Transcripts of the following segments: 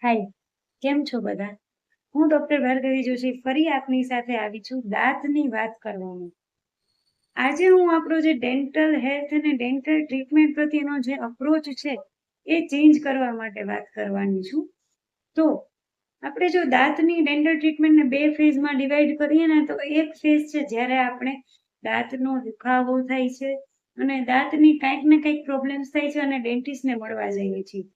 હાય, કેમ છો બધા? હું ડોક્ટર ભાર્ગવી જોશી ફરી આપની સાથે આવી છું દાંતની વાત કરવાનું. આજે હું આપણો જે ડેન્ટલ હેલ્થ અને ડેન્ટલ ટ્રીટમેન્ટ પ્રત્યેનો જે અપ્રોચ છે એ ચેન્જ કરવા માટે વાત કરવાની છું. તો આપણે જો દાંતની ડેન્ટલ ટ્રીટમેન્ટને બે ફેઝમાં ડિવાઈડ કરીએ ને તો એક ફેઝ છે જ્યારે આપણે દાંતનો દુખાવો થાય છે અને દાંતની કંઈક ને કંઈક પ્રોબ્લેમ્સ થાય છે અને ડેન્ટિસ્ટને મળવા જઈએ છીએ.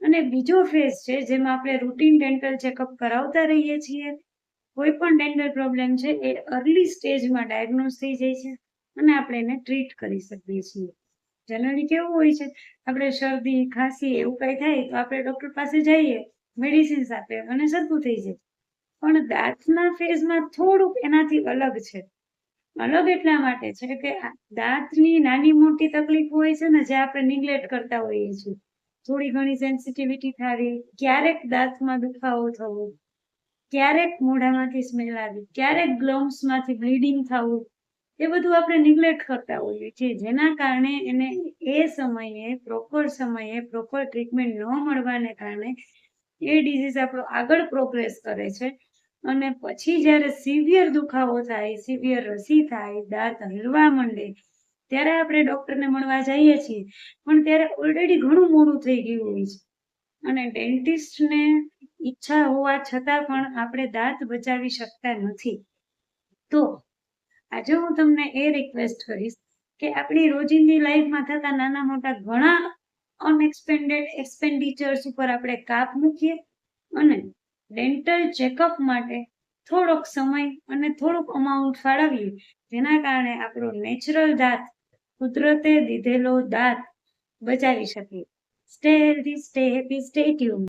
અને બીજો ફેઝ છે જેમાં આપણે રૂટીન ડેન્ટલ ચેકઅપ કરાવતા રહીએ છીએ. કોઈ પણ ડેન્ટલ પ્રોબ્લેમ છે એ અર્લી સ્ટેજમાં ડાયગ્નોઝ થઈ જાય છે અને આપણે એને ટ્રીટ કરી શકીએ છીએ. જનરલી કેવું હોય છે, આપણે શરદી ખાંસી એવું કંઈ થાય તો આપણે ડૉક્ટર પાસે જઈએ, મેડિસિન્સ આપે અને સરખું થઈ જાય. પણ દાંતના ફેઝમાં થોડુંક એનાથી અલગ છે. અલગ એટલા માટે છે કે દાંતની નાની મોટી તકલીફ હોય છે ને જે આપણે નિગ્લેક્ટ કરતા હોઈએ છીએ. થોડી ઘણી સેન્સિટિવિટી થવી, ક્યારેક દાંતમાં દુખાવો થવો, ક્યારેક મોઢામાંથી સ્મેલ આવી, ક્યારેક ગ્લમ્સમાંથી બ્લીડિંગ થવું, એ બધું આપણે નિગ્લેક્ટ કરતા હોઈએ છીએ, જેના કારણે એને એ સમયે પ્રોપર ટ્રીટમેન્ટ ન મળવાને કારણે એ ડિઝીઝ આપણો આગળ પ્રોગ્રેસ કરે છે અને પછી જ્યારે સિવિયર દુખાવો થાય, સિવિયર રસી થાય, દાંત હલવા માંડે, ત્યારે આપણે ડૉક્ટરને મળવા જઈએ છીએ પણ ત્યારે ઓલરેડી ઘણું મોડું થઈ ગયું હોય છે અને ડેન્ટિસ્ટને ઈચ્છા હોવા છતાં પણ આપણે દાંત બચાવી શકતા નથી. તો આજે હું તમને એ રિક્વેસ્ટ કરીશ કે આપણી રોજિંદી લાઈફમાં થતા નાના મોટા ઘણા એક્સપેન્ડિચર્સ ઉપર આપણે કાપ મૂકીએ અને ડેન્ટલ ચેકઅપ માટે થોડોક સમય અને થોડુંક અમાઉન્ટ ફાળવીએ, જેના કારણે આપણો નેચરલ દાંત, કુદરતે દીધેલો દાંત બચાવી શકીએ. Stay healthy, stay happy, stay tune.